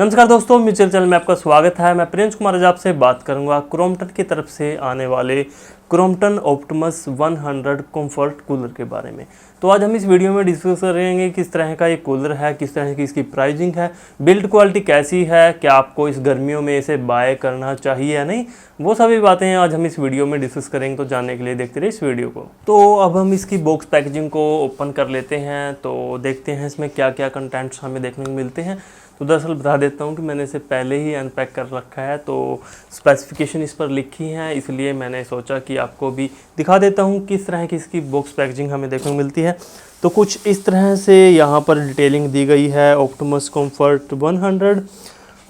नमस्कार दोस्तों, mutual channel में आपका स्वागत है। मैं प्रिंस कुमार आज आपसे बात करूंगा क्रॉम्पटन की तरफ से आने वाले क्रॉम्पटन ऑप्टिमस 100 कंफर्ट कूलर के बारे में। तो आज हम इस वीडियो में डिस्कस करेंगे किस तरह का ये कूलर है, किस तरह की इसकी प्राइसिंग है, बिल्ड क्वालिटी कैसी है, क्या आपको इस गर्मियों में इसे बाय करना चाहिए या नहीं, वो सभी बातें आज हम इस वीडियो में डिस्कस करेंगे। तो जानने के लिए देखते रहिए इस वीडियो को। तो अब हम इसकी बॉक्स पैकेजिंग को ओपन कर लेते हैं, तो देखते हैं इसमें क्या क्या कंटेंट्स हमें देखने को मिलते हैं। तो दरअसल बता देता हूँ कि मैंने इसे पहले ही अनपैक कर रखा है, तो स्पेसिफिकेशन इस पर लिखी है, इसलिए मैंने सोचा कि आपको भी दिखा देता हूँ किस तरह की इसकी बॉक्स पैकेजिंग हमें देखने को मिलती है। तो कुछ इस तरह से यहाँ पर डिटेलिंग दी गई है ऑप्टिमस कंफर्ट 100,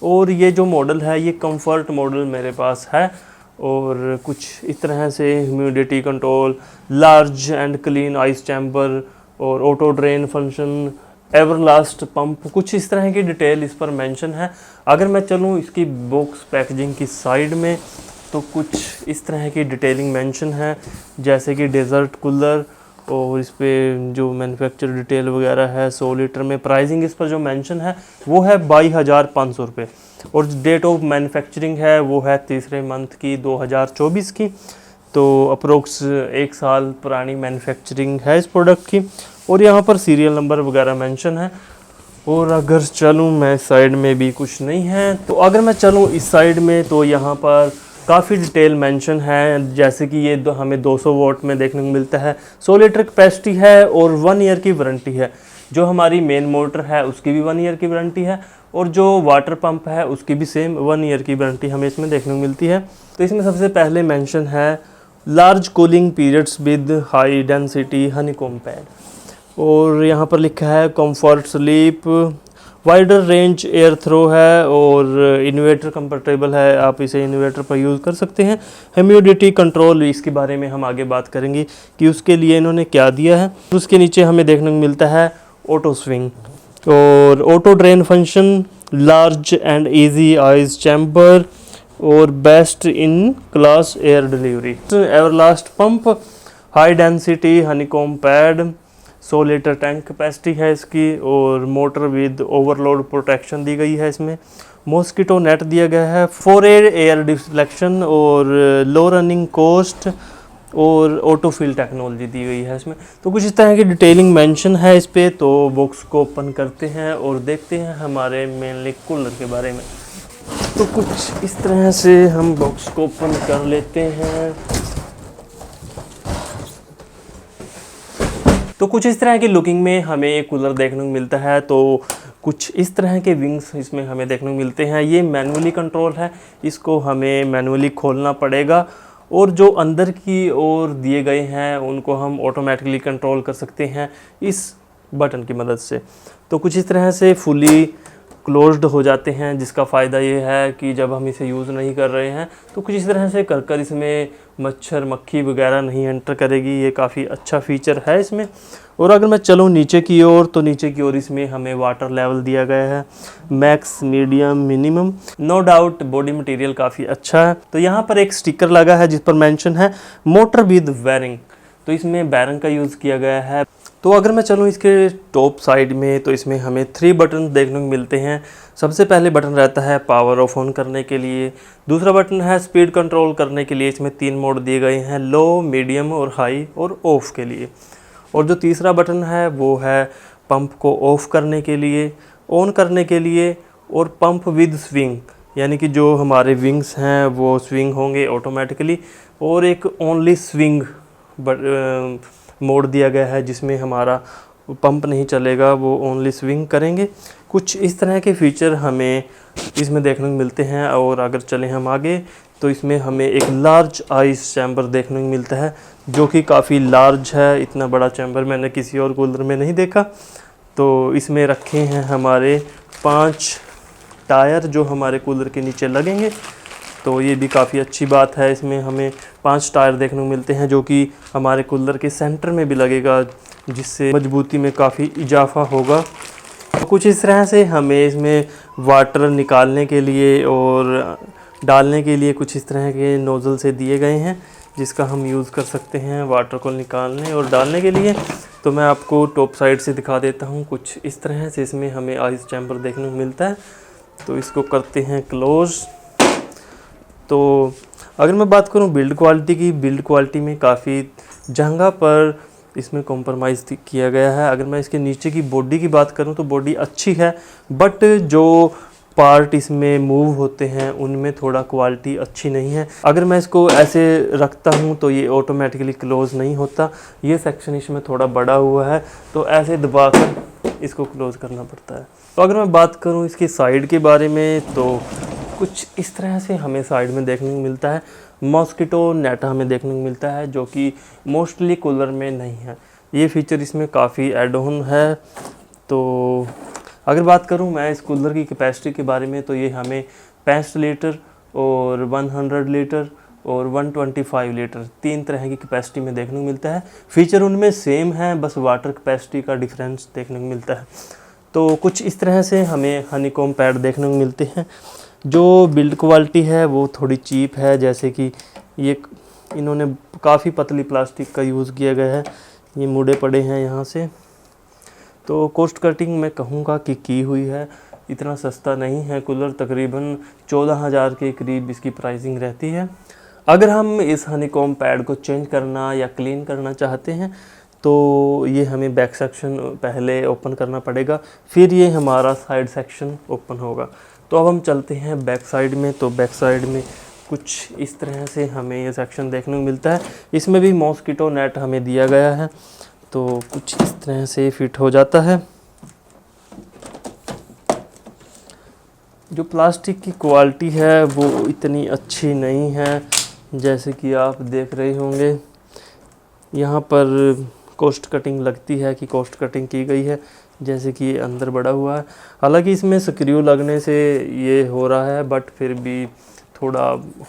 और ये जो मॉडल है ये कंफर्ट मॉडल मेरे पास है। और कुछ इस तरह से humidity control, large and clean ice chamber और auto drain function, everlast pump, कुछ इस तरह की डिटेल इस पर मेंशन है। अगर मैं चलूँ इसकी बॉक्स पैकेजिंग की साइड में तो कुछ इस तरह की डिटेलिंग मेंशन है, जैसे कि डेजर्ट कूलर, और इस पे जो मैन्युफैक्चर डिटेल वगैरह है 100 लीटर में। प्राइसिंग इस पर जो मेंशन है वो है 22,500 रुपये, और डेट ऑफ मैन्युफैक्चरिंग है वो है तीसरे मंथ की 2024 की। तो अप्रोक्स 1 साल पुरानी मैन्युफैक्चरिंग है इस प्रोडक्ट की, और यहाँ पर सीरियल नंबर वगैरह मेंशन है। और अगर चलूँ मैं साइड में भी कुछ नहीं है, तो अगर मैं चलूँ इस साइड में तो यहाँ पर काफ़ी डिटेल मेंशन है, जैसे कि ये हमें 200 वोल्ट में देखने को मिलता है, 100 लीटर कैपेसिटी है और 1 ईयर की वारंटी है। जो हमारी मेन मोटर है उसकी भी 1 ईयर की वारंटी है, और जो वाटर पंप है उसकी भी सेम 1 ईयर की वारंटी हमें इसमें देखने को मिलती है। तो इसमें सबसे पहले मेंशन है large cooling periods with high density honeycomb pad, और यहाँ पर लिखा है comfort sleep, wider range air throw है, और इन्वर्टर कंफर्टेबल है, आप इसे इन्वर्टर पर यूज़ कर सकते हैं। ह्यूमिडिटी कंट्रोल, इसके बारे में हम आगे बात करेंगे कि उसके लिए इन्होंने क्या दिया है। उसके नीचे हमें देखने को मिलता है ऑटो स्विंग और auto drain function, large and easy ice chamber, और best in class air delivery, everlast pump, high density honeycomb pad, 100 litre tank capacity है इसकी, और मोटर विद ओवरलोड प्रोटेक्शन दी गई है। इसमें मॉस्किटो नेट दिया गया है, 4 एयर डिफ्लेक्शन, और लो रनिंग कॉस्ट, और ऑटो फिल टेक्नोलॉजी दी गई है इसमें। तो कुछ इस तरह की डिटेलिंग मेंशन है इस पे। तो बॉक्स को ओपन करते हैं और देखते हैं हमारे मेनली कूलर के बारे में। तो कुछ इस तरह से हम बॉक्स को ओपन कर लेते हैं। तो कुछ इस तरह की लुकिंग में हमें ये कूलर देखने को मिलता है। तो कुछ इस तरह के विंग्स इसमें हमें देखने को मिलते हैं। ये मैनुअली कंट्रोल है, इसको हमें मैनुअली खोलना पड़ेगा, और जो अंदर की ओर दिए गए हैं उनको हम ऑटोमेटिकली कंट्रोल कर सकते हैं इस बटन की मदद से। तो कुछ इस तरह से फुली क्लोज्ड हो जाते हैं, जिसका फ़ायदा ये है कि जब हम इसे यूज़ नहीं कर रहे हैं तो कुछ इस तरह से कर इसमें मच्छर मक्खी वगैरह नहीं एंटर करेगी। ये काफ़ी अच्छा फीचर है इसमें। और अगर मैं चलूँ नीचे की ओर, तो नीचे की ओर इसमें हमें वाटर लेवल दिया गया है, max, medium, minimum. No doubt body material काफ़ी अच्छा है। तो यहाँ पर एक स्टिकर लगा है जिस पर मेंशन है मोटर विद बेरिंग, तो इसमें बेरिंग का यूज़ किया गया है। तो अगर मैं चलूँ इसके टॉप साइड में, तो इसमें हमें 3 बटन देखने को मिलते हैं। सबसे पहले बटन रहता है पावर ऑफ ऑन करने के लिए, दूसरा बटन है स्पीड कंट्रोल करने के लिए। इसमें 3 मोड दिए गए हैं, लो, मीडियम और हाई, और ऑफ के लिए। और जो तीसरा बटन है वो है पंप को ऑफ करने के लिए, ऑन करने के लिए, और पंप विद स्विंग, यानी कि जो हमारे विंग्स हैं वो स्विंग होंगे ऑटोमेटिकली। और एक ओनली स्विंग मोड दिया गया है जिसमें हमारा पंप नहीं चलेगा, वो ओनली स्विंग करेंगे। कुछ इस तरह के फीचर हमें इसमें देखने को मिलते हैं। और अगर चलें हम आगे, तो इसमें हमें एक लार्ज आइस चैम्बर देखने को मिलता है, जो कि काफ़ी लार्ज है। इतना बड़ा चैम्बर मैंने किसी और कूलर में नहीं देखा। तो इसमें रखे हैं हमारे 5 टायर जो हमारे कूलर के नीचे लगेंगे। तो ये भी काफ़ी अच्छी बात है। इसमें हमें 5 टायर देखने को मिलते हैं, जो कि हमारे कूलर के सेंटर में भी लगेगा, जिससे मजबूती में काफ़ी इजाफा होगा। तो कुछ इस तरह से हमें इसमें वाटर निकालने के लिए और डालने के लिए कुछ इस तरह के नोज़ल से दिए गए हैं, जिसका हम यूज़ कर सकते हैं वाटर को निकालने और डालने के लिए। तो मैं आपको टॉप साइड से दिखा देता हूँ। कुछ इस तरह से इसमें हमें आइस चैम्बर देखने को मिलता है। तो इसको करते हैं क्लोज। तो अगर मैं बात करूं बिल्ड क्वालिटी की, बिल्ड क्वालिटी में काफ़ी जगह पर इसमें कॉम्प्रोमाइज़ किया गया है। अगर मैं इसके नीचे की बॉडी की बात करूं तो बॉडी अच्छी है, बट जो पार्ट इसमें मूव होते हैं उनमें थोड़ा क्वालिटी अच्छी नहीं है। अगर मैं इसको ऐसे रखता हूं तो ये ऑटोमेटिकली क्लोज़ नहीं होता, ये सेक्शन इसमें थोड़ा बड़ा हुआ है, तो ऐसे दबाकर इसको क्लोज़ करना पड़ता है। तो अगर मैं बात करूं इसकी साइड के बारे में तो कुछ इस तरह से हमें साइड में देखने को मिलता है। मॉस्किटो नेट हमें देखने को मिलता है, जो कि मोस्टली कूलर में नहीं है। ये फीचर इसमें काफ़ी एड ऑन है। तो अगर बात करूं मैं इस कूलर की कैपेसिटी के बारे में तो ये हमें 65 लीटर और 100 लीटर और 125 लीटर 3 तरह की कैपेसिटी में देखने को मिलता है। फीचर उनमें सेम है, बस वाटर कैपेसिटी का डिफरेंस देखने को मिलता है। तो कुछ इस तरह से हमें हनीकॉम्ब पैड देखने को मिलते हैं। जो बिल्ड क्वालिटी है वो थोड़ी चीप है, जैसे कि ये इन्होंने काफ़ी पतली प्लास्टिक का यूज़ किया गया है, ये मुड़े पड़े हैं यहाँ से। तो कॉस्ट कटिंग मैं कहूँगा कि की हुई है, इतना सस्ता नहीं है कूलर, तकरीबन 14,000 के करीब इसकी प्राइसिंग रहती है। अगर हम इस हनीकॉम्ब पैड को चेंज करना या क्लीन करना चाहते हैं तो ये हमें बैक सेक्शन पहले ओपन करना पड़ेगा, फिर ये हमारा साइड सेक्शन ओपन होगा। तो अब हम चलते हैं बैक साइड में। तो बैक साइड में कुछ इस तरह से हमें ये सेक्शन देखने को मिलता है। इसमें भी मॉस्किटो नेट हमें दिया गया है, तो कुछ इस तरह से फिट हो जाता है। जो प्लास्टिक की क्वालिटी है वो इतनी अच्छी नहीं है, जैसे कि आप देख रहे होंगे। यहाँ पर कॉस्ट कटिंग लगती है कि कॉस्ट कटिंग की गई है, जैसे कि ये अंदर बड़ा हुआ है। हालांकि इसमें स्क्रू लगने से ये हो रहा है, बट फिर भी थोड़ा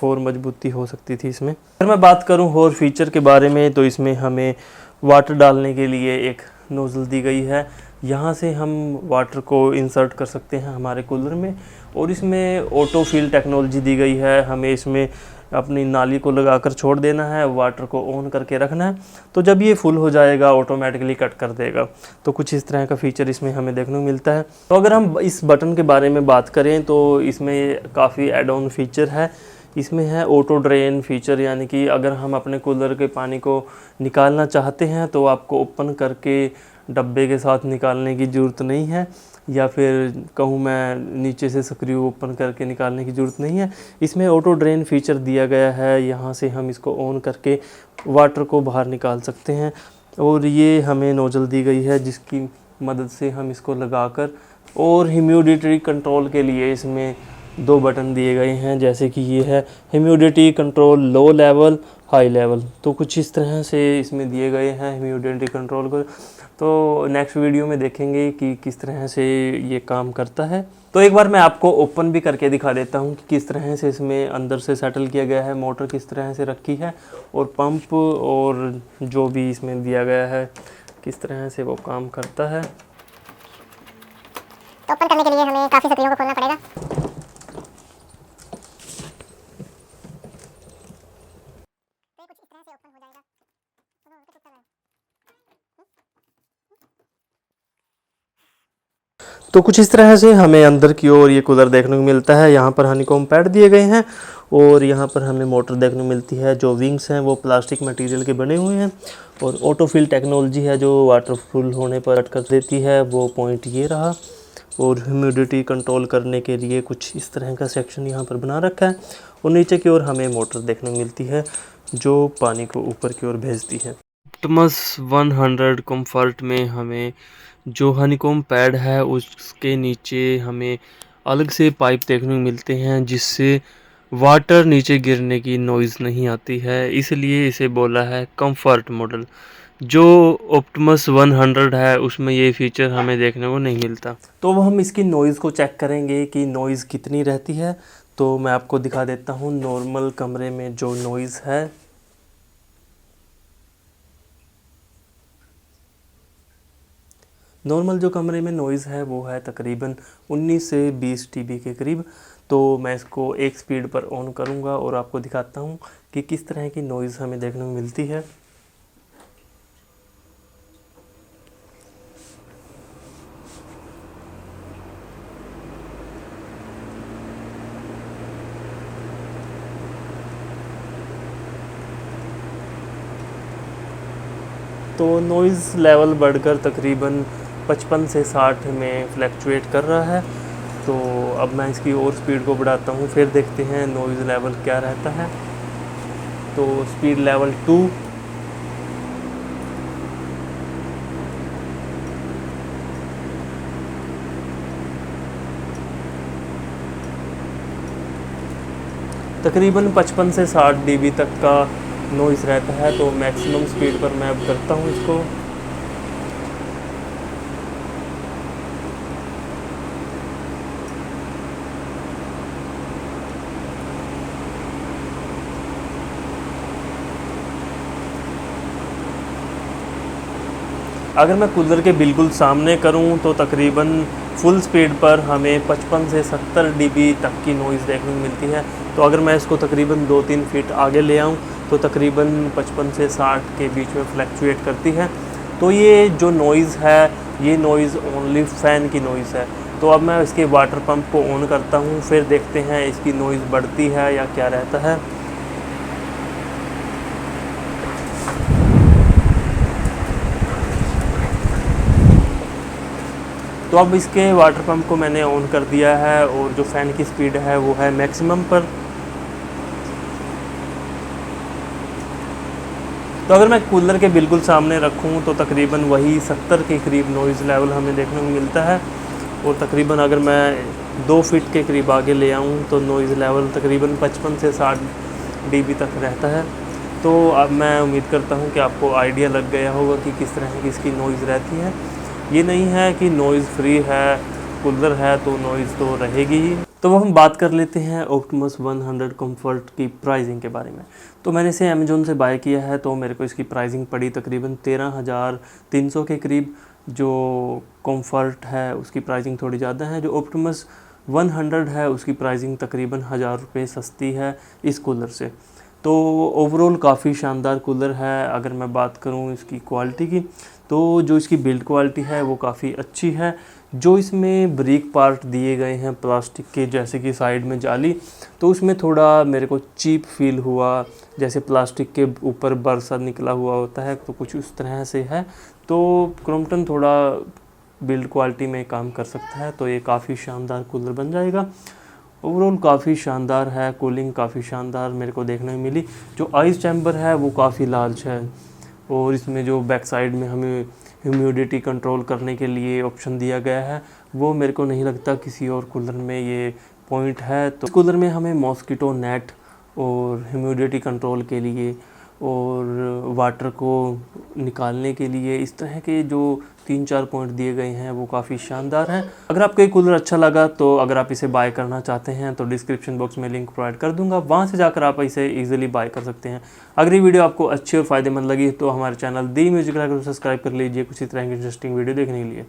और मजबूती हो सकती थी इसमें। अगर मैं बात करूं और फीचर के बारे में तो इसमें हमें वाटर डालने के लिए एक नोज़ल दी गई है। यहाँ से हम वाटर को इंसर्ट कर सकते हैं हमारे कूलर में, और इसमें ऑटो फिल टेक्नोलॉजी दी गई है। हमें इसमें अपनी नाली को लगाकर छोड़ देना है, वाटर को ऑन करके रखना है, तो जब ये फुल हो जाएगा ऑटोमेटिकली कट कर देगा। तो कुछ इस तरह का फीचर इसमें हमें देखने को मिलता है। तो अगर हम इस बटन के बारे में बात करें तो इसमें काफ़ी एड ऑन फीचर है। इसमें है ऑटो ड्रेन फीचर, यानी कि अगर हम अपने कूलर के पानी को निकालना चाहते हैं तो आपको ओपन करके डब्बे के साथ निकालने की ज़रूरत नहीं है, या फिर कहूँ मैं नीचे से स्क्रू ओपन करके निकालने की ज़रूरत नहीं है। इसमें ऑटो ड्रेन फीचर दिया गया है, यहाँ से हम इसको ऑन करके वाटर को बाहर निकाल सकते हैं। और ये हमें नोजल दी गई है जिसकी मदद से हम इसको लगाकर, और ह्यूमिडिटी कंट्रोल के लिए इसमें 2 बटन दिए गए हैं, जैसे कि ये है humidity control low level high level. तो कुछ इस तरह से इसमें दिए गए हैं ह्यूमिडिटी कंट्रोल को। तो नेक्स्ट वीडियो में देखेंगे कि किस तरह से ये काम करता है। तो एक बार मैं आपको ओपन भी करके दिखा देता हूँ कि किस तरह से इसमें अंदर से सेटल किया गया है, मोटर किस तरह से रखी है, और पंप और जो भी इसमें दिया गया है किस तरह से वो काम करता है। तो ओपन करने के लिए हमें काफ़ी सक्रियों को खोलना पड़ेगा। तो कुछ इस तरह से हमें अंदर की ओर ये कूलर देखने को मिलता है। यहाँ पर हनीकॉम्ब पैड दिए गए हैं, और यहाँ पर हमें मोटर देखने को मिलती है। जो विंग्स हैं वो प्लास्टिक मटेरियल के बने हुए हैं, और ऑटोफिल टेक्नोलॉजी है जो वाटर फुल होने पर कट कर देती है, वो पॉइंट ये रहा। और ह्यूमिडिटी कंट्रोल करने के लिए कुछ इस तरह का सेक्शन यहाँ पर बना रखा है, और नीचे की ओर हमें मोटर देखने को मिलती है जो पानी को ऊपर की ओर भेजती है। ऑप्टिमस 100 कम्फर्ट में हमें जो हनीकॉम्ब पैड है उसके नीचे हमें अलग से पाइप देखने को मिलते हैं, जिससे वाटर नीचे गिरने की नॉइज़ नहीं आती है, इसलिए इसे बोला है कंफर्ट मॉडल। जो ऑप्टिमस 100 है उसमें ये फीचर हमें देखने को नहीं मिलता। तो अब हम इसकी नॉइज़ को चेक करेंगे कि नॉइज़ कितनी रहती है। तो मैं आपको दिखा देता हूँ नॉर्मल कमरे में जो नॉइज़ है। नॉर्मल जो कमरे में नॉइज़ है वो है तकरीबन 19 से 20 dB के करीब। तो मैं इसको एक स्पीड पर ऑन करूँगा और आपको दिखाता हूँ कि किस तरह की नॉइज़ हमें देखने को मिलती है। तो नॉइज़ लेवल बढ़कर तकरीबन 55 से 60 में फ्लैक्चुएट कर रहा है। तो अब मैं इसकी और स्पीड को बढ़ाता हूँ, फिर देखते हैं नॉइज़ लेवल क्या रहता है। तो स्पीड लेवल 2, तकरीबन 55 से 60 dB तक का नॉइज़ रहता है। तो मैक्सिमम स्पीड पर मैं अब करता हूँ इसको। अगर मैं कूलर के बिल्कुल सामने करूं तो तकरीबन फुल स्पीड पर हमें 55 से 70 dB तक की नॉइज़ देखने को मिलती है। तो अगर मैं इसको तकरीबन 2-3 फीट आगे ले आऊं तो तकरीबन 55 से 60 के बीच में फ्लैक्चुएट करती है। तो ये जो नॉइज़ है, ये नॉइज़ ओनली फ़ैन की नॉइज़ है। तो अब मैं इसके वाटर पंप को ऑन करता हूँ, फिर देखते हैं इसकी नॉइज़ बढ़ती है या क्या रहता है। तो अब इसके वाटर पंप को मैंने ऑन कर दिया है और जो फ़ैन की स्पीड है वो है मैक्सिमम पर। तो अगर मैं कूलर के बिल्कुल सामने रखूं तो तकरीबन वही 70 के करीब नॉइज़ लेवल हमें देखने को मिलता है। और तकरीबन अगर मैं 2 फीट के करीब आगे ले आऊं तो नॉइज़ लेवल तकरीबन 55 से 60 dB तक रहता है। तो अब मैं उम्मीद करता हूं कि आपको आइडिया लग गया होगा कि किस तरह की इसकी नॉइज़ रहती है। ये नहीं है कि नॉइज़ फ्री है, कूलर है तो नॉइज़ तो रहेगी ही। तो अब हम बात कर लेते हैं ऑप्टिमस 100 कंफर्ट की प्राइसिंग के बारे में। तो मैंने इसे अमेज़ॉन से बाय किया है, तो मेरे को इसकी प्राइसिंग पड़ी तकरीबन 13,300 के करीब। जो कंफर्ट है उसकी प्राइसिंग थोड़ी ज़्यादा है। जो ऑप्टिमस 100 है उसकी प्राइसिंग तकरीबन 1000 रुपये सस्ती है इस कूलर से। तो ओवरऑल काफ़ी शानदार कूलर है। अगर मैं बात करूं इसकी क्वालिटी की, तो जो इसकी बिल्ड क्वालिटी है वो काफ़ी अच्छी है। जो इसमें ब्रिक पार्ट दिए गए हैं प्लास्टिक के, जैसे कि साइड में जाली, तो उसमें थोड़ा मेरे को चीप फील हुआ, जैसे प्लास्टिक के ऊपर बरसा निकला हुआ होता है, तो कुछ उस तरह से है। तो क्रॉम्पटन थोड़ा बिल्ड क्वालिटी में काम कर सकता है, तो ये काफ़ी शानदार कूलर बन जाएगा। ओवरऑल काफ़ी शानदार है, कूलिंग काफ़ी शानदार मेरे को देखने में मिली। जो आइस चैम्बर है वो काफ़ी लार्ज है और इसमें जो बैक साइड में हमें ह्यूमिडिटी कंट्रोल करने के लिए ऑप्शन दिया गया है, वो मेरे को नहीं लगता किसी और कूलर में ये पॉइंट है। तो इस कूलर में हमें मॉस्किटो नेट और ह्यूमिडिटी कंट्रोल के लिए और वाटर को निकालने के लिए इस तरह के जो 3-4 पॉइंट दिए गए हैं वो काफ़ी शानदार हैं। अगर आपको ये कूलर अच्छा लगा तो अगर आप इसे बाय करना चाहते हैं तो डिस्क्रिप्शन बॉक्स में लिंक प्रोवाइड कर दूंगा, वहाँ से जाकर आप इसे इजीली बाय कर सकते हैं। अगर ये वीडियो आपको अच्छी और फ़ायदेमंद लगी तो हमारे चैनल दी म्यूजिक को सब्सक्राइब कर लीजिए कुछ इस तरह की इंटरेस्टिंग वीडियो देखने के लिए।